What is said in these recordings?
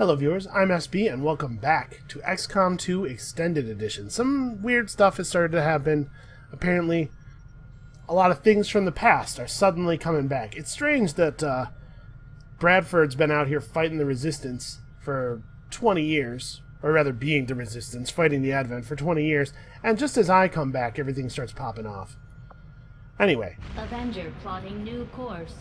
Hello viewers, I'm SB and welcome back to XCOM 2 Extended Edition. Some weird stuff has started to happen. Apparently, a lot of things from the past are suddenly coming back. It's strange that Bradford's been out here fighting the Resistance for 20 years, or rather being the Resistance, fighting the Advent for 20 years, and just as I come back, everything starts popping off. Anyway. Avenger plotting new course.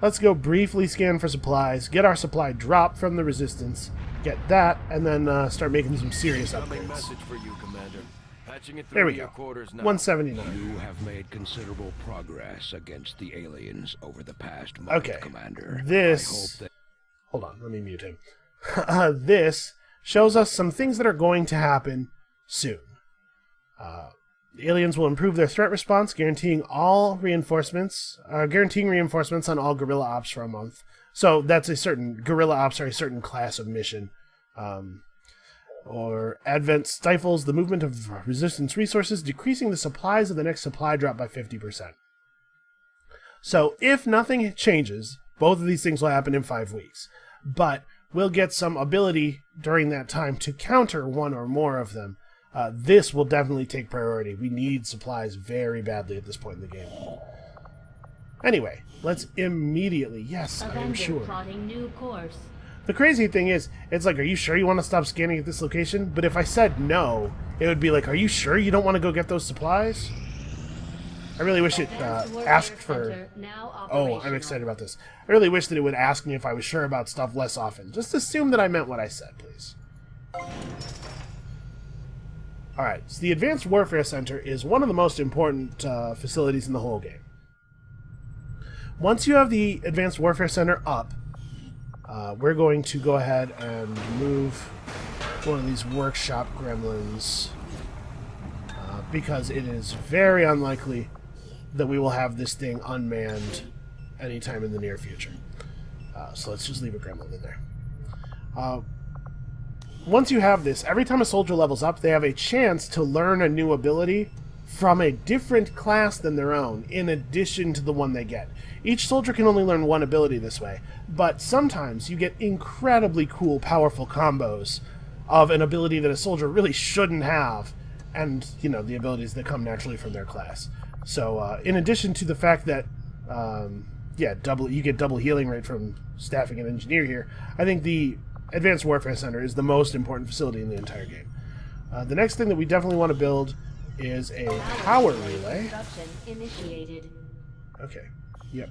Let's go briefly scan for supplies, get our supply drop from the Resistance, get that, and then start making some serious upgrades. Message for you, Commander. Patching it There we through go. your quarters now. 179. You have made considerable progress against the aliens over the past month, Okay. Commander. This... I hope Hold on, let me mute him. This shows us some things that are going to happen soon. The aliens will improve their threat response, guaranteeing reinforcements on all guerrilla ops for a month. So that's a certain guerrilla ops are a certain class of mission. Or Advent stifles the movement of resistance resources, decreasing the supplies of the next supply drop by 50%. So if nothing changes, both of these things will happen in 5 weeks. But we'll get some ability during that time to counter one or more of them. This will definitely take priority. We need supplies very badly at this point in the game. Anyway, let's immediately... Yes, I am sure. Plotting new course. The crazy thing is, it's like, are you sure you want to stop scanning at this location? But if I said no, it would be like, are you sure you don't want to go get those supplies? I really wish it asked for... Oh, I'm excited about this. I really wish that it would ask me if I was sure about stuff less often. Just assume that I meant what I said, please. Alright, so the Advanced Warfare Center is one of the most important facilities in the whole game. Once you have the Advanced Warfare Center up, we're going to go ahead and move one of these workshop gremlins because it is very unlikely that we will have this thing unmanned anytime in the near future. So let's just leave a gremlin in there. Once you have this, every time a soldier levels up, they have a chance to learn a new ability from a different class than their own, in addition to the one they get. Each soldier can only learn one ability this way, but sometimes you get incredibly cool, powerful combos of an ability that a soldier really shouldn't have, and, you know, the abilities that come naturally from their class. So, in addition to the fact that, you get double healing rate from staffing an engineer here, I think the Advanced Warfare Center is the most important facility in the entire game. The next thing that we definitely want to build is a power relay. Initiated. Okay. Yep.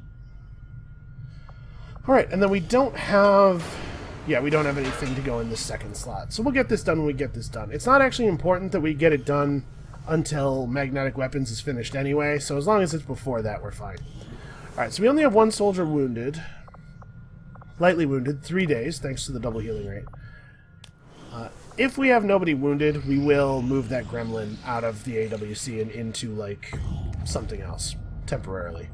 Alright, and then we don't have anything to go in this second slot. So we'll get this done when we get this done. It's not actually important that we get it done until Magnetic Weapons is finished anyway, so as long as it's before that, we're fine. Alright, so we only have one soldier wounded. Lightly wounded, 3 days, thanks to the double healing rate. If we have nobody wounded, we will move that gremlin out of the AWC and into, like, something else, temporarily.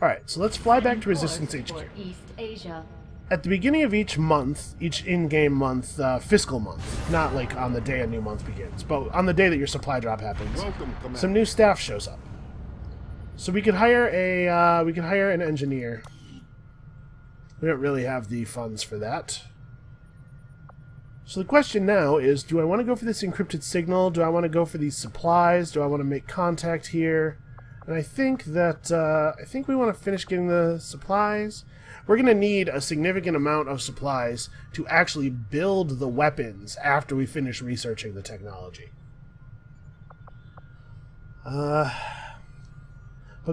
Alright, so let's fly back to Resistance HQ. East Asia. At the beginning of each month, each in-game month, fiscal month, not like on the day a new month begins, but on the day that your supply drop happens, some new staff shows up. So we could hire an engineer. We don't really have the funds for that. So the question now is, do I want to go for this encrypted signal? Do I want to go for these supplies? Do I want to make contact here? And I think that, we want to finish getting the supplies. We're going to need a significant amount of supplies to actually build the weapons after we finish researching the technology. But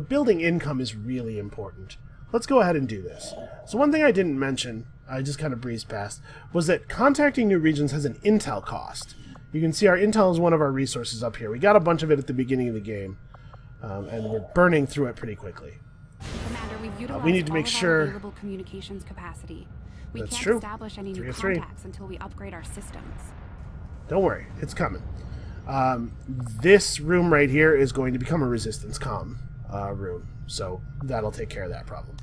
building income is really important. Let's go ahead and do this. So one thing I didn't mention, I just kind of breezed past, was that contacting new regions has an intel cost. You can see our intel is one of our resources up here. We got a bunch of it at the beginning of the game, and we're burning through it pretty quickly. Commander, we've utilized we need to make sure available communications capacity. We that's can't true. establish any new contacts until we upgrade our systems. Don't worry, it's coming. This room right here is going to become a resistance comm room, so that'll take care of that problem.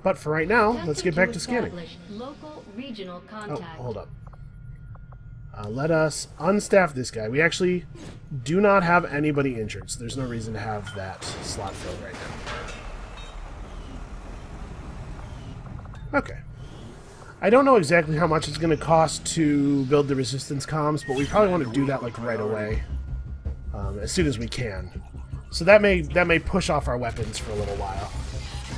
But for right now, let's get back to scanning. Local, regional contact. Oh, hold up. Let us unstaff this guy. We actually do not have anybody injured, so there's no reason to have that slot filled right now. Okay. I don't know exactly how much it's going to cost to build the resistance comms, but we probably want to do that like right away, as soon as we can. So that may push off our weapons for a little while.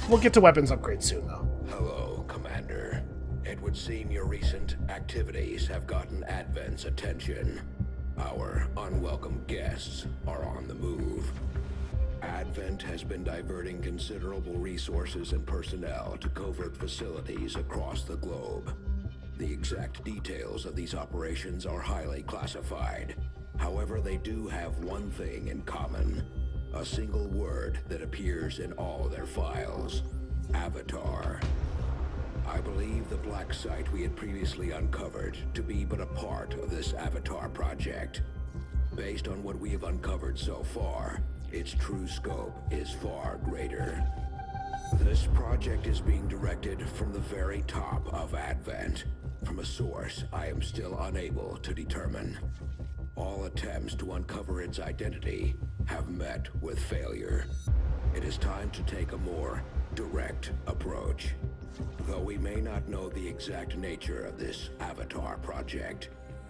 We'll get to weapons upgrades soon, though. Hello, Commander. It would seem your recent activities have gotten Advent's attention. Our unwelcome guests are on the move. Advent has been diverting considerable resources and personnel to covert facilities across the globe. The exact details of these operations are highly classified. However, they do have one thing in common. A single word that appears in all their files. Avatar. I believe the black site we had previously uncovered to be but a part of this Avatar project. Based on what we have uncovered so far, its true scope is far greater. This project is being directed from the very top of Advent, from a source I am still unable to determine. All attempts to uncover its identity have met with failure. It is time to take a more direct approach. Though we may not know the exact nature of this Avatar project,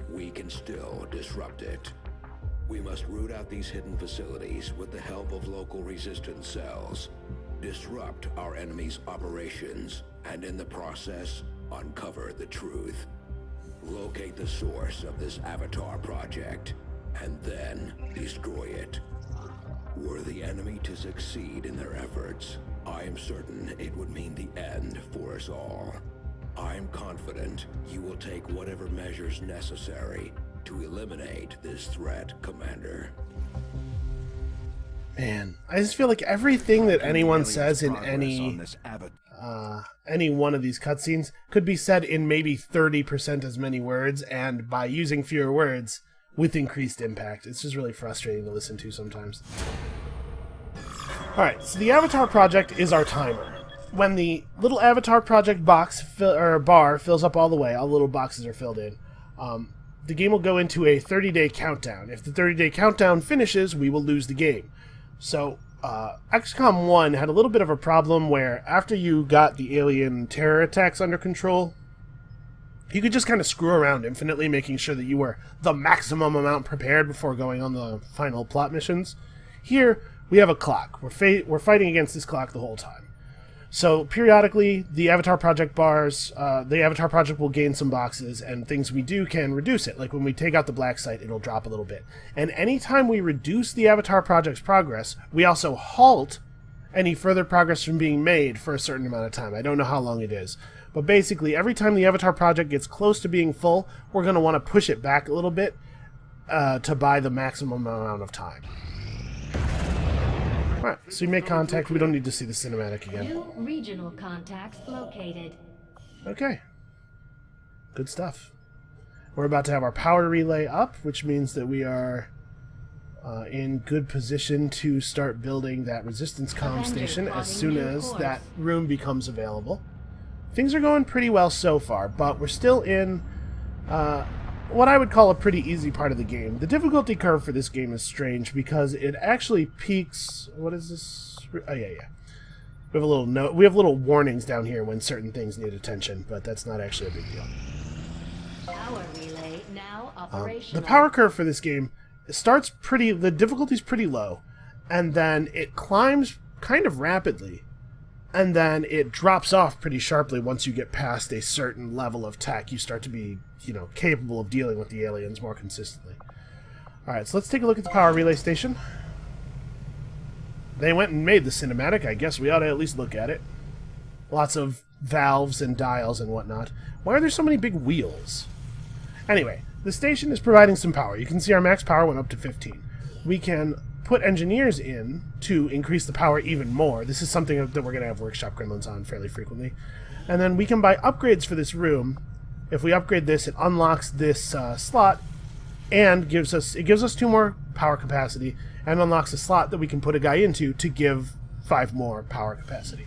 we can still disrupt it. We must root out these hidden facilities with the help of local resistance cells, disrupt our enemy's operations, and in the process, uncover the truth. Locate the source of this Avatar project, and then destroy it. Were the enemy to succeed in their efforts, I am certain it would mean the end for us all. I am confident you will take whatever measures necessary to eliminate this threat, Commander. Man, I just feel like everything that anyone says in any one of these cutscenes could be said in maybe 30% as many words, and by using fewer words with increased impact. It's just really frustrating to listen to sometimes. Alright, so the Avatar Project is our timer. When the little Avatar Project box bar fills up all the way, all the little boxes are filled in, the game will go into a 30-day countdown. If the 30-day countdown finishes, we will lose the game. So, XCOM 1 had a little bit of a problem where after you got the alien terror attacks under control, you could just kind of screw around infinitely, making sure that you were the maximum amount prepared before going on the final plot missions. Here, we have a clock. We're fighting against this clock the whole time. So periodically, the Avatar Project bars, the Avatar Project will gain some boxes, and things we do can reduce it. Like when we take out the black site, it'll drop a little bit. And anytime we reduce the Avatar Project's progress, we also halt any further progress from being made for a certain amount of time. I don't know how long it is. But basically, every time the Avatar Project gets close to being full, we're going to want to push it back a little bit to buy the maximum amount of time. Alright, so we make contact. We don't need to see the cinematic again. New regional contacts located. Okay. Good stuff. We're about to have our power relay up, which means that we are in good position to start building that resistance comm station as soon as that room becomes available. Things are going pretty well so far, but we're still in what I would call a pretty easy part of the game. The difficulty curve for this game is strange because it actually peaks... What is this? Oh, yeah. We have a little note. We have little warnings down here when certain things need attention, but that's not actually a big deal. Power relay now operational. The power curve for this game starts pretty... The difficulty's pretty low, and then it climbs kind of rapidly, and then it drops off pretty sharply once you get past a certain level of tech. You start to be, capable of dealing with the aliens more consistently. Alright, so let's take a look at the power relay station. They went and made the cinematic. I guess we ought to at least look at it. Lots of valves and dials and whatnot. Why are there so many big wheels? Anyway, the station is providing some power. You can see our max power went up to 15. We can put engineers in to increase the power even more. This is something that we're going to have workshop gremlins on fairly frequently. And then we can buy upgrades for this room. If we upgrade this, it unlocks this slot and gives us 2 more power capacity and unlocks a slot that we can put a guy into to give 5 more power capacity.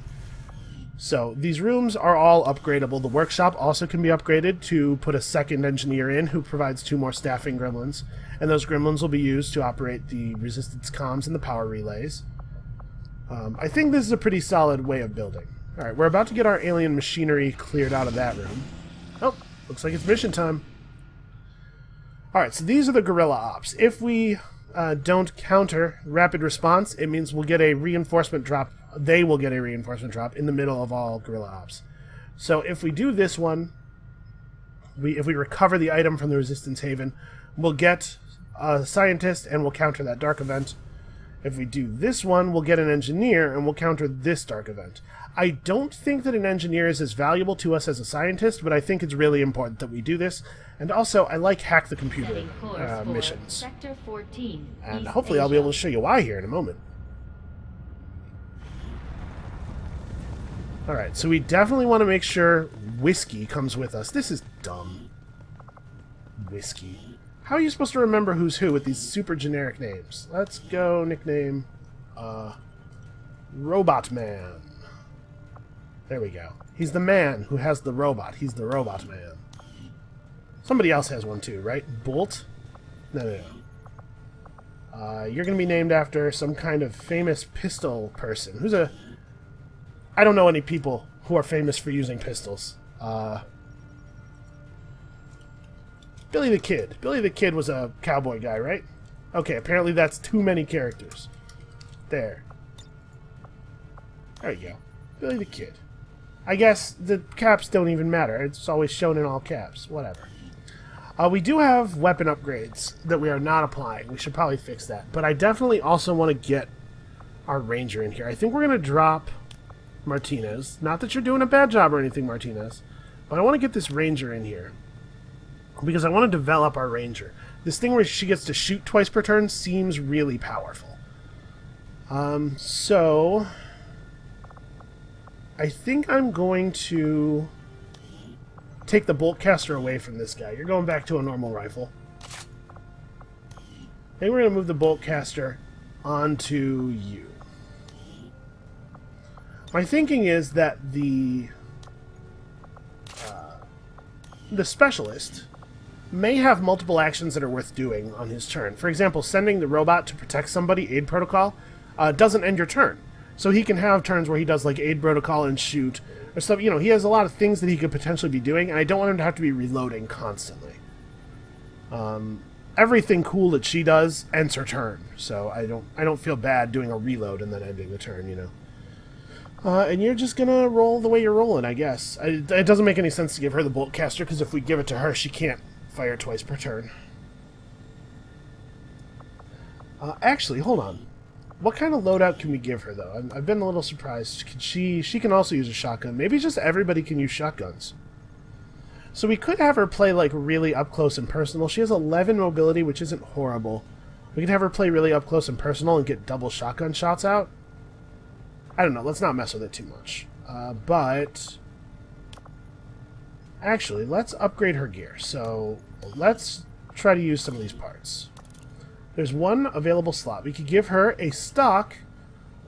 So these rooms are all upgradable. The workshop also can be upgraded to put a second engineer in who provides 2 more staffing gremlins. And those gremlins will be used to operate the resistance comms and the power relays. I think this is a pretty solid way of building. Alright, we're about to get our alien machinery cleared out of that room. Looks like it's mission time. Alright, so these are the guerrilla ops. If we don't counter rapid response, it means we'll get a reinforcement drop. They will get a reinforcement drop in the middle of all guerrilla ops. So if we do this one, if we recover the item from the Resistance Haven, we'll get a scientist and we'll counter that dark event. If we do this one, we'll get an engineer and we'll counter this dark event. I don't think that an engineer is as valuable to us as a scientist, but I think it's really important that we do this. And also, I like hack the computer missions. Sector 14, and East hopefully I'll be able to Asia. show you why here in a moment. Alright, so we definitely want to make sure Whiskey comes with us. This is dumb. Whiskey. How are you supposed to remember who's who with these super generic names? Let's go nickname Robot Man. There we go. He's the man who has the robot. He's the Robot Man. Somebody else has one too, right? Bolt? No. You're going to be named after some kind of famous pistol person. Who's a... I don't know any people who are famous for using pistols. Billy the Kid. Billy the Kid was a cowboy guy, right? Okay, apparently that's too many characters. There. There you go. Billy the Kid. I guess the caps don't even matter. It's always shown in all caps. Whatever. We do have weapon upgrades that we are not applying. We should probably fix that. But I definitely also want to get our Ranger in here. I think we're going to drop Martinez. Not that you're doing a bad job or anything, Martinez. But I want to get this Ranger in here. Because I want to develop our Ranger. This thing where she gets to shoot twice per turn seems really powerful. So... I think I'm going to take the bolt caster away from this guy. You're going back to a normal rifle. I think we're going to move the bolt caster onto you. My thinking is that the specialist may have multiple actions that are worth doing on his turn. For example, sending the robot to protect somebody, aid protocol, doesn't end your turn. So he can have turns where he does like aid protocol and shoot or stuff. You know, he has a lot of things that he could potentially be doing, and I don't want him to have to be reloading constantly. Everything cool that she does ends her turn, so I don't feel bad doing a reload and then ending the turn, you know. And you're just gonna roll the way you're rolling, I guess. It doesn't make any sense to give her the bolt caster, because if we give it to her, she can't fire twice per turn. Actually, hold on. What kind of loadout can we give her, though? I've been a little surprised. She can also use a shotgun. Maybe just everybody can use shotguns. So we could have her play, like, really up close and personal. She has 11 mobility, which isn't horrible. We could have her play really up close and personal and get double shotgun shots out. I don't know. Let's not mess with it too much. But... actually, let's upgrade her gear. So, let's try to use some of these parts. There's one available slot. We could give her a stock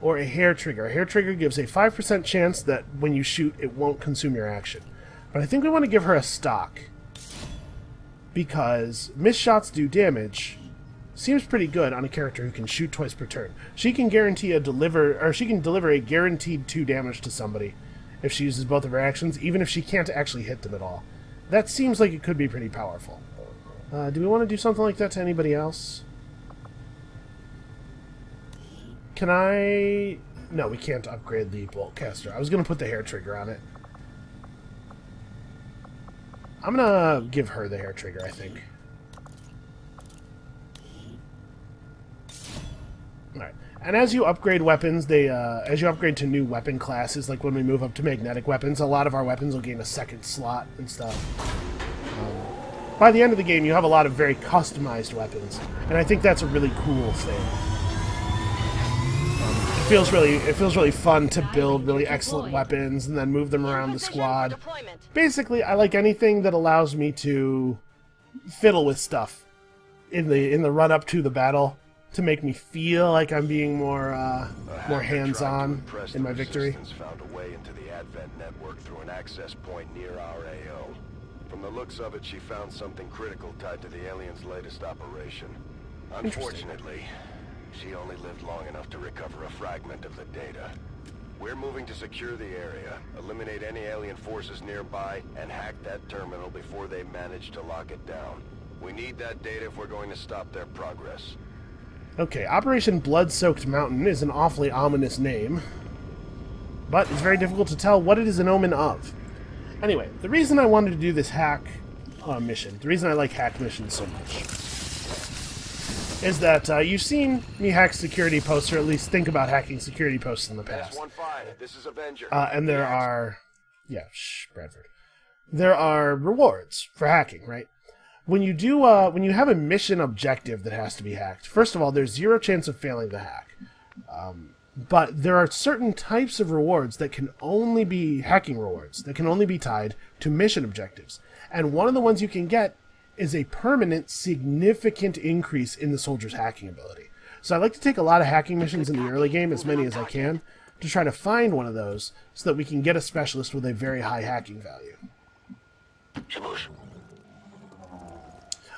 or a hair trigger. A hair trigger gives a 5% chance that when you shoot, it won't consume your action. But I think we want to give her a stock, because missed shots do damage. Seems pretty good on a character who can shoot twice per turn. She can guarantee she can deliver a guaranteed 2 damage to somebody if she uses both of her actions, even if she can't actually hit them at all. That seems like it could be pretty powerful. Do we want to do something like that to anybody else? Can I... no, we can't upgrade the bolt caster. I was going to put the hair trigger on it. I'm going to give her the hair trigger, I think. Alright. And as you upgrade weapons, as you upgrade to new weapon classes, like when we move up to magnetic weapons, a lot of our weapons will gain a second slot and stuff. By the end of the game, you have a lot of very customized weapons. And I think that's a really cool thing. It feels really fun to build really excellent weapons and then move them around the squad. Basically, I like anything that allows me to fiddle with stuff in the run up to the battle to make me feel like I'm being more hands-on in my victory. Found a way into the Advent network through an access point near our AO. From the looks of it, she found something critical tied to the aliens' latest operation. Unfortunately, she only lived long enough to recover a fragment of the data. We're moving to secure the area, eliminate any alien forces nearby, and hack that terminal before they manage to lock it down. We need that data if we're going to stop their progress. Okay, Operation Blood-Soaked Mountain is an awfully ominous name, but it's very difficult to tell what it is an omen of. Anyway, the reason I wanted to do this hack mission, the reason I like hack missions so much, is that you've seen me hack security posts, or at least think about hacking security posts in the past. S15, this is Avenger. And there are... Yeah, Bradford. There are rewards for hacking, right? When you do, when you have a mission objective that has to be hacked, first of all, there's 0 chance of failing the hack. But there are certain types of rewards that can only be hacking rewards, that can only be tied to mission objectives. And one of the ones you can get is a permanent, significant increase in the soldier's hacking ability. So I like to take a lot of hacking missions in the early game, as many as I can, to try to find one of those so that we can get a specialist with a very high hacking value.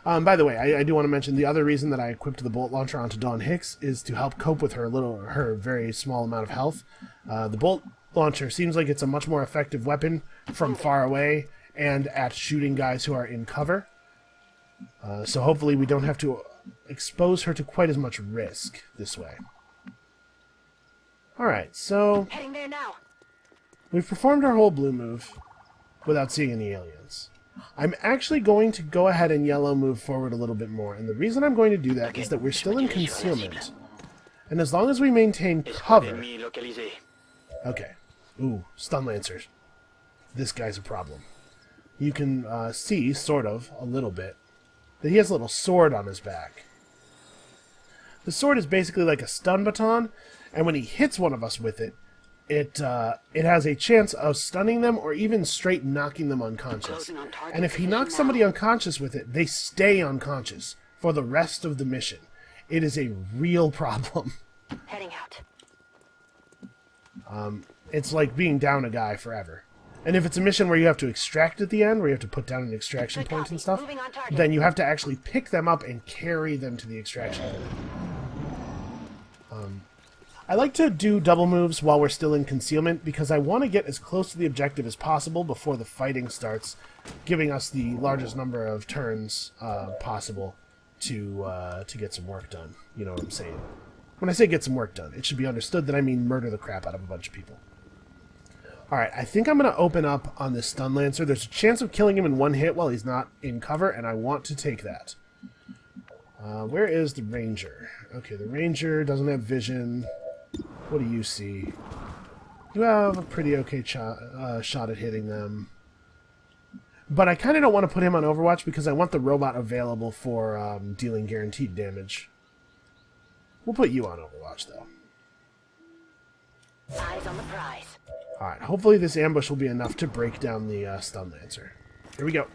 By the way, I do want to mention the other reason that I equipped the bolt launcher onto Dawn Hicks is to help cope with her very small amount of health. The bolt launcher seems like it's a much more effective weapon from far away and at shooting guys who are in cover. So hopefully we don't have to expose her to quite as much risk this way. Alright, so Heading there now. we've performed our whole blue move without seeing any aliens. I'm actually going to go ahead and yellow move forward a little bit more, and the reason I'm going to do that is that we're still in concealment. And as long as we maintain cover... Okay. Ooh, stun lancers. This guy's a problem. You can see, sort of, a little bit, that he has a little sword on his back. The sword is basically like a stun baton, and when he hits one of us with it, it has a chance of stunning them or even straight knocking them unconscious. And if he knocks somebody unconscious with it, they stay unconscious for the rest of the mission. It is a real problem. Heading out. It's like being down a guy forever. And if it's a mission where you have to extract at the end, where you have to put down an extraction point and stuff, then you have to actually pick them up and carry them to the extraction point. I like to do double moves while we're still in concealment because I want to get as close to the objective as possible before the fighting starts, giving us the largest number of turns possible to get some work done. You know what I'm saying? When I say get some work done, it should be understood that I mean murder the crap out of a bunch of people. Alright, I think I'm going to open up on this stun lancer. There's a chance of killing him in one hit while he's not in cover, and I want to take that. Where is the ranger? Okay, the ranger doesn't have vision. What do you see? You have a pretty okay shot at hitting them. But I kind of don't want to put him on Overwatch because I want the robot available for dealing guaranteed damage. We'll put you on Overwatch, though. Eyes on the prize. Alright, hopefully this ambush will be enough to break down the stun lancer. Here we go.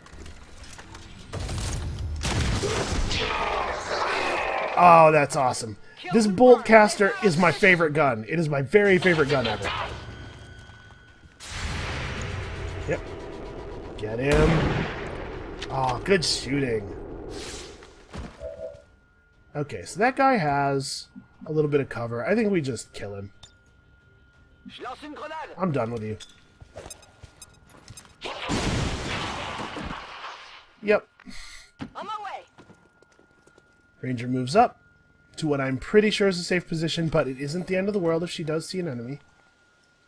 Oh, that's awesome. This bolt caster is my favorite gun. It is my very favorite gun ever. Yep. Get him. Oh, good shooting. Okay, so that guy has a little bit of cover. I think we just kill him. I'm done with you. Yep. On my way. Ranger moves up to what I'm pretty sure is a safe position, but it isn't the end of the world if she does see an enemy.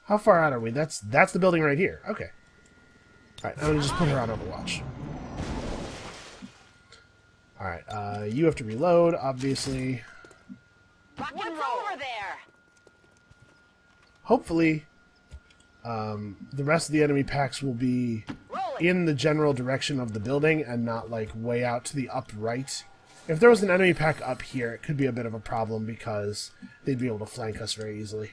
How far out are we? That's the building right here. Okay. Alright, I'm gonna just put her on Overwatch. Alright, you have to reload, obviously. What's over there? Hopefully, the rest of the enemy packs will be in the general direction of the building and not, like, way out to the upright. If there was an enemy pack up here, it could be a bit of a problem because they'd be able to flank us very easily.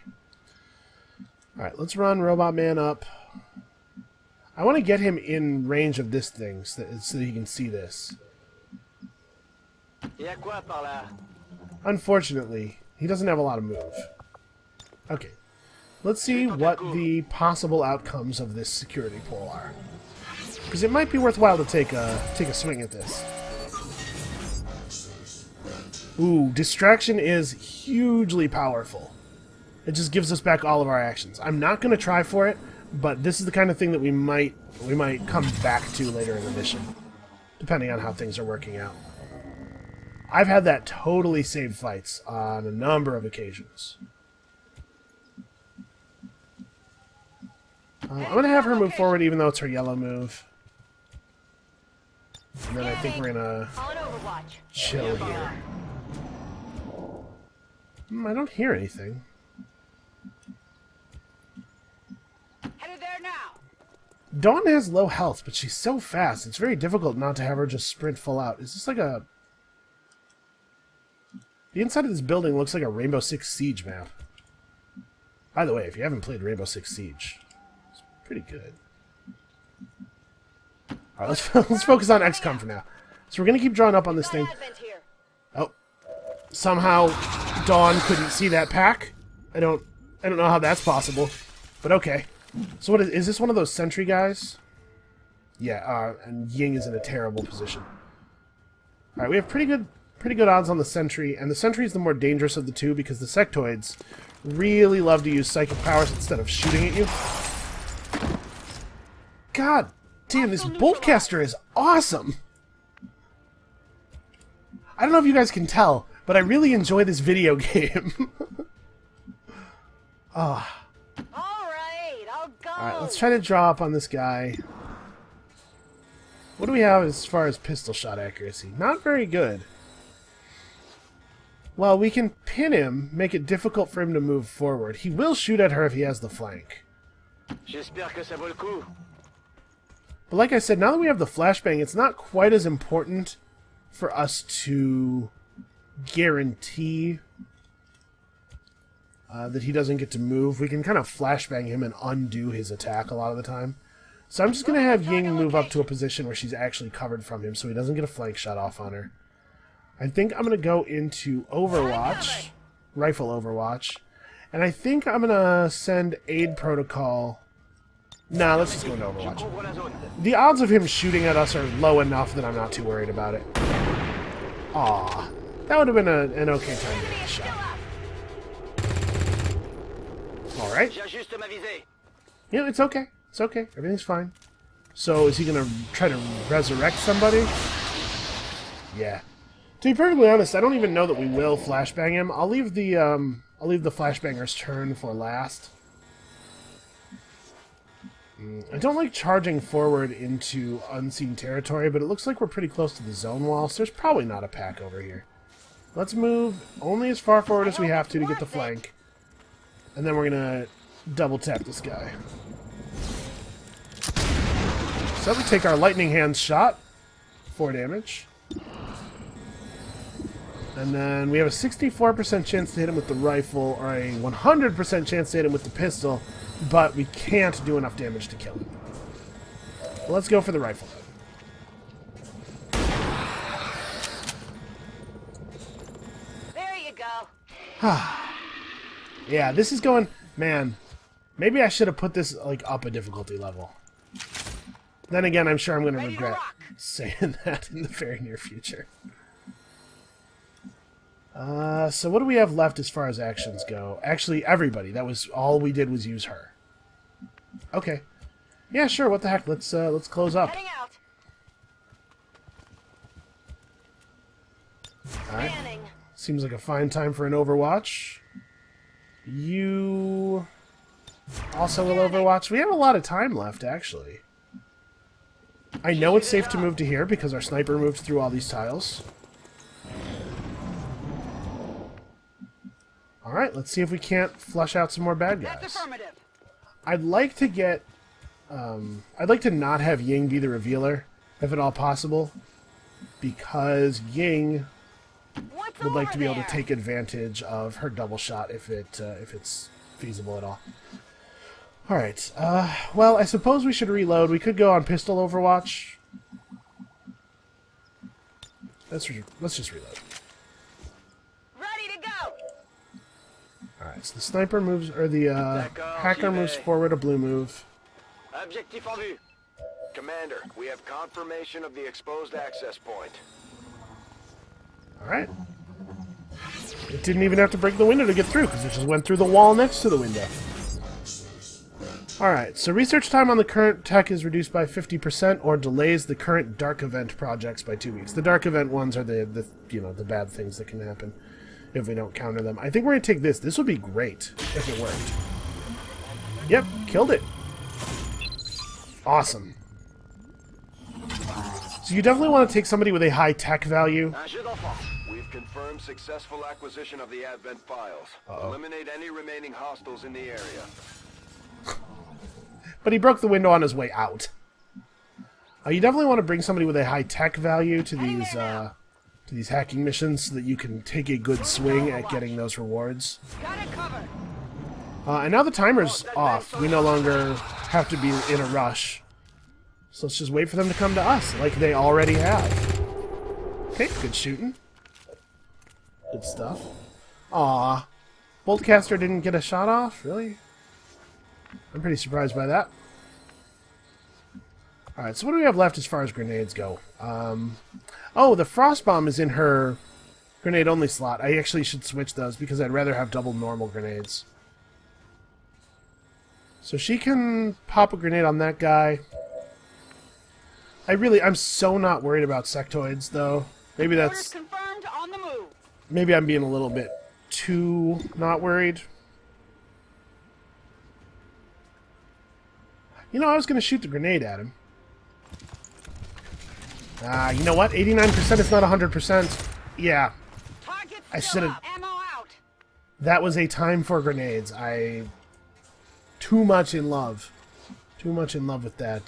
Alright, let's run Robot Man up. I want to get him in range of this thing so that he can see this. Unfortunately, he doesn't have a lot of move. Okay. Let's see what the possible outcomes of this security poll are. Because it might be worthwhile to take a swing at this. Ooh, distraction is hugely powerful. It just gives us back all of our actions. I'm not going to try for it, but this is the kind of thing that we might come back to later in the mission, depending on how things are working out. I've had that totally saved fights on a number of occasions. I'm going to have her move forward even though it's her yellow move. And then I think we're going to chill here. I don't hear anything. Headed there now. Dawn has low health, but she's so fast. It's very difficult not to have her just sprint full out. Is this like a... The inside of this building looks like a Rainbow Six Siege map. By the way, if you haven't played Rainbow Six Siege, it's pretty good. Alright, let's focus on XCOM for now. So we're going to keep drawing up on this thing. Oh. Somehow Dawn couldn't see that pack. I don't know how that's possible. But okay. So what is this one of those sentry guys? Yeah, and Ying is in a terrible position. Alright, we have pretty good odds on the sentry, and the sentry is the more dangerous of the two because the sectoids really love to use psychic powers instead of shooting at you. God damn, this boltcaster is awesome! I don't know if you guys can tell, but I really enjoy this video game. Ah. Alright, let's try to draw up on this guy. What do we have as far as pistol shot accuracy? Not very good. Well, we can pin him, make it difficult for him to move forward. He will shoot at her if he has the flank. But like I said, now that we have the flashbang, it's not quite as important for us to guarantee that he doesn't get to move. We can kind of flashbang him and undo his attack a lot of the time. So I'm just going to have Ying move up to a position where she's actually covered from him so he doesn't get a flank shot off on her. I think I'm going to go into Overwatch, Rifle Overwatch, and I think I'm going to send Aid Protocol. Nah, let's just go into Overwatch. The odds of him shooting at us are low enough that I'm not too worried about it. Aw, that would have been an okay time to get the shot. Alright. Yeah, it's okay. It's okay. Everything's fine. So, is he going to try to resurrect somebody? Yeah. To be perfectly honest, I don't even know that we will flashbang him. I'll leave the flashbanger's turn for last. I don't like charging forward into unseen territory, but it looks like we're pretty close to the zone wall, so there's probably not a pack over here. Let's move only as far forward as we have to get the flank. And then we're going to double tap this guy. So we take our lightning hands shot. 4 damage. And then we have a 64% chance to hit him with the rifle, or a 100% chance to hit him with the pistol, but we can't do enough damage to kill him. Well, let's go for the rifle then. There you go. Yeah, this is going... Man, maybe I should have put this like up a difficulty level. Then again, I'm sure I'm going to regret saying that in the very near future. So what do we have left as far as actions go? Actually, everybody. That was all we did was use her. Okay. Yeah, sure. What the heck? Let's close up. All right. Seems like a fine time for an Overwatch. You also will Overwatch. We have a lot of time left, actually. I know it's safe to move to here because our sniper moves through all these tiles. Alright, let's see if we can't flush out some more bad guys. I'd like to get... I'd like to not have Ying be the revealer, if at all possible, because Ying would like to be able to take advantage of her double shot if it's feasible at all. Alright, well, I suppose we should reload. We could go on pistol Overwatch. Let's just reload. Alright, so the sniper moves, or the hacker moves forward, a blue move. Objectif en vue. Commander, we have confirmation of the exposed access point. Alright. It didn't even have to break the window to get through, because it just went through the wall next to the window. Alright, so research time on the current tech is reduced by 50% or delays the current dark event projects by 2 weeks. The dark event ones are the bad things that can happen if we don't counter them. I think we're going to take this. This would be great if it worked. Yep, killed it. Awesome. So you definitely want to take somebody with a high tech value. We've confirmed successful acquisition of the Advent files. Eliminate any remaining hostiles in the area. But he broke the window on his way out. You definitely want to bring somebody with a high tech value to these hacking missions so that you can take a good swing at getting those rewards. Got it covered. And now the timer's off. We no longer have to be in a rush. So let's just wait for them to come to us, like they already have. Okay, good shooting. Good stuff. Aw. Boltcaster didn't get a shot off? Really? I'm pretty surprised by that. Alright, so what do we have left as far as grenades go? Oh, the frost bomb is in her grenade-only slot. I actually should switch those because I'd rather have double normal grenades. So she can pop a grenade on that guy. I'm so not worried about sectoids, though. Maybe that's... Orders confirmed, on the move. Maybe I'm being a little bit too not worried. You know, I was going to shoot the grenade at him. You know what? 89% is not 100%. Yeah. I should have... Ammo out. That was a time for grenades. Too much in love. Too much in love with that,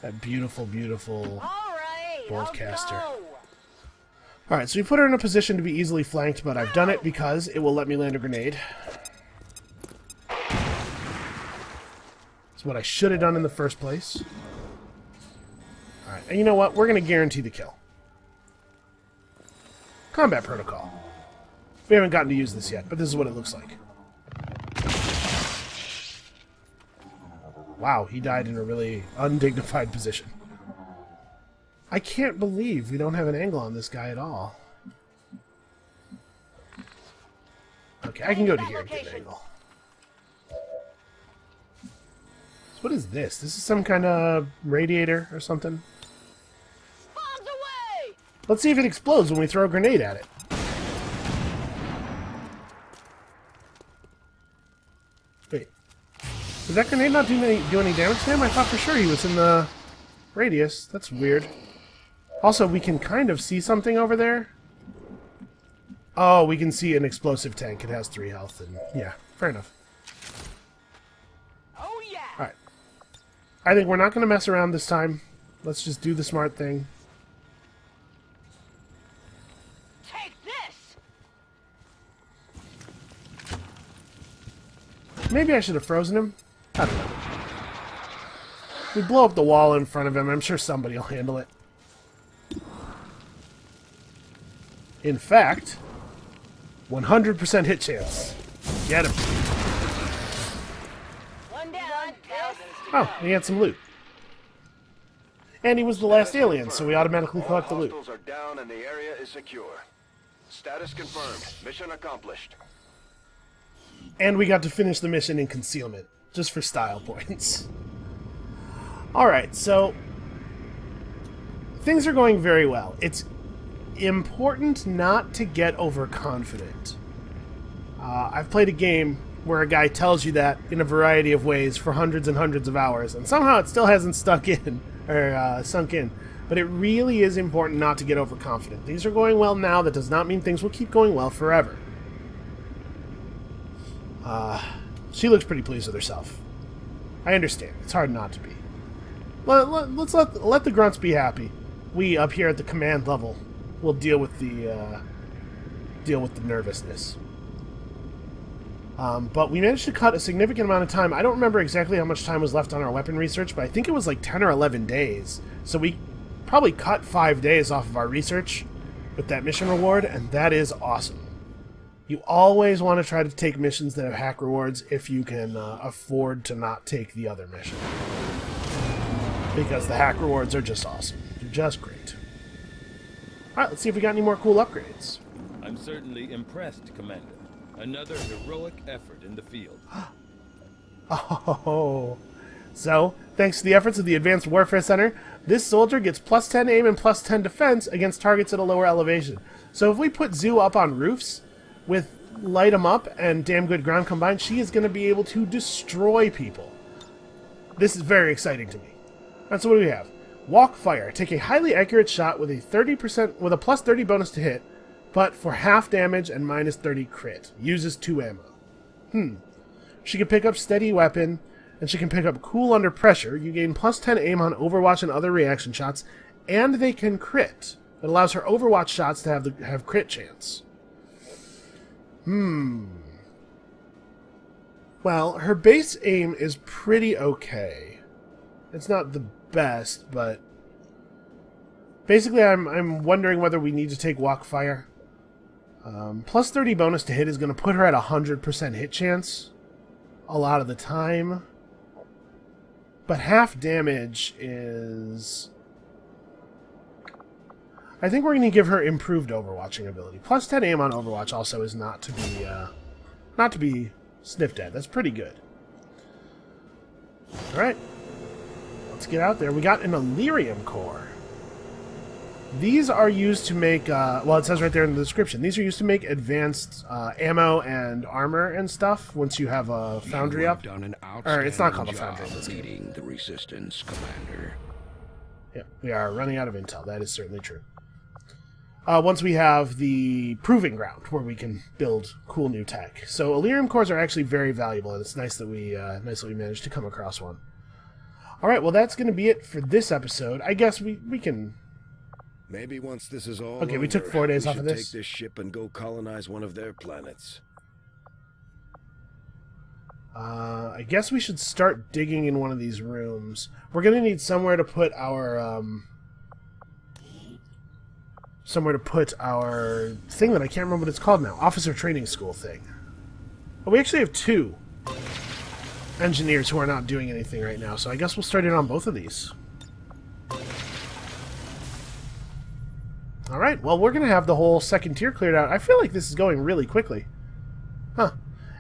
that beautiful, beautiful All right, boltcaster. I'll go. Alright, so we put her in a position to be easily flanked, but I've done it because it will let me land a grenade. It's what I should have done in the first place. Alright, and you know what? We're going to guarantee the kill. Combat protocol. We haven't gotten to use this yet, but this is what it looks like. Wow, he died in a really undignified position. I can't believe we don't have an angle on this guy at all. Okay, I can go to here and get an angle. So what is this? This is some kind of radiator or something? Bombs away! Let's see if it explodes when we throw a grenade at it. Wait. Did that grenade not do any damage to him? I thought for sure he was in the radius. That's weird. Also, we can kind of see something over there. Oh, we can see an explosive tank. It has 3 health, and yeah, fair enough. Oh yeah! Alright. I think we're not going to mess around this time. Let's just do the smart thing. Take this! Maybe I should have frozen him. I don't know. We blow up the wall in front of him. I'm sure somebody will handle it. In fact, 100% hit chance. Get him. One down. Oh, he had some loot. And he was the last alien, so we automatically collect the loot. Hostiles are down and the area is secure. Status confirmed. Mission accomplished. And we got to finish the mission in concealment, just for style points. Alright, so things are going very well. It's important not to get overconfident. I've played a game where a guy tells you that in a variety of ways for hundreds and hundreds of hours, and somehow it still hasn't sunk in. But it really is important not to get overconfident. Things are going well now. That does not mean things will keep going well forever. She looks pretty pleased with herself. I understand. It's hard not to be. Let's let the grunts be happy. We up here at the command level will deal with the nervousness. But we managed to cut a significant amount of time. I don't remember exactly how much time was left on our weapon research, but I think it was like 10 or 11 days. So we probably cut 5 days off of our research with that mission reward, and that is awesome. You always want to try to take missions that have hack rewards if you can afford to not take the other mission. Because the hack rewards are just awesome. They're just great. Alright, let's see if we got any more cool upgrades. A I'm certainly impressed, Commander. Another heroic effort in the field. Oh. So, thanks to the efforts of the Advanced Warfare Center, this soldier gets plus 10 aim and plus 10 defense against targets at a lower elevation. So if we put Zoo up on roofs with light 'em up and damn good ground combined, she is going to be able to destroy people. This is very exciting to me. And so what do we have? Walk Fire. Take a highly accurate shot with a plus 30 bonus to hit, but for half damage and minus 30 crit. Uses 2 ammo. She can pick up Steady Weapon, and she can pick up Cool Under Pressure. You gain plus 10 aim on Overwatch and other reaction shots, and they can crit. It allows her Overwatch shots to have crit chance. Well, her base aim is pretty okay. It's not the best, but basically I'm wondering whether we need to take Walk Fire. Plus 30 bonus to hit is going to put her at 100% hit chance a lot of the time. But half damage is... I think we're going to give her improved Overwatching ability. Plus 10 aim on Overwatch also is not to be sniffed at. That's pretty good. Alright. Let's get out there. We got an Elerium core. These are used to make, well, it says right there in the description, these are used to make advanced ammo and armor and stuff once you have a foundry up. Or it's not called a foundry. It's leading the resistance, Commander. Yeah, we are running out of intel. That is certainly true. Once we have the proving ground where we can build cool new tech. So Elerium cores are actually very valuable, and it's nice that we managed to come across one. All right, well, that's going to be it for this episode. I guess we can... Maybe once this is all okay, we took 4 days off of this. Take this ship and go colonize one of their planets. I guess we should start digging in one of these rooms. We're going to need somewhere to put our thing that I can't remember what it's called now. Officer training school thing. But we actually have 2 engineers who are not doing anything right now, so I guess we'll start in on both of these. Alright, well, we're going to have the whole second tier cleared out. I feel like this is going really quickly. Huh.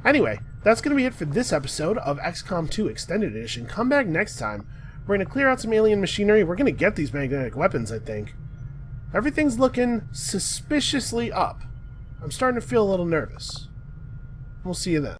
Anyway, that's going to be it for this episode of XCOM 2 Extended Edition. Come back next time. We're going to clear out some alien machinery. We're going to get these magnetic weapons, I think. Everything's looking suspiciously up. I'm starting to feel a little nervous. We'll see you then.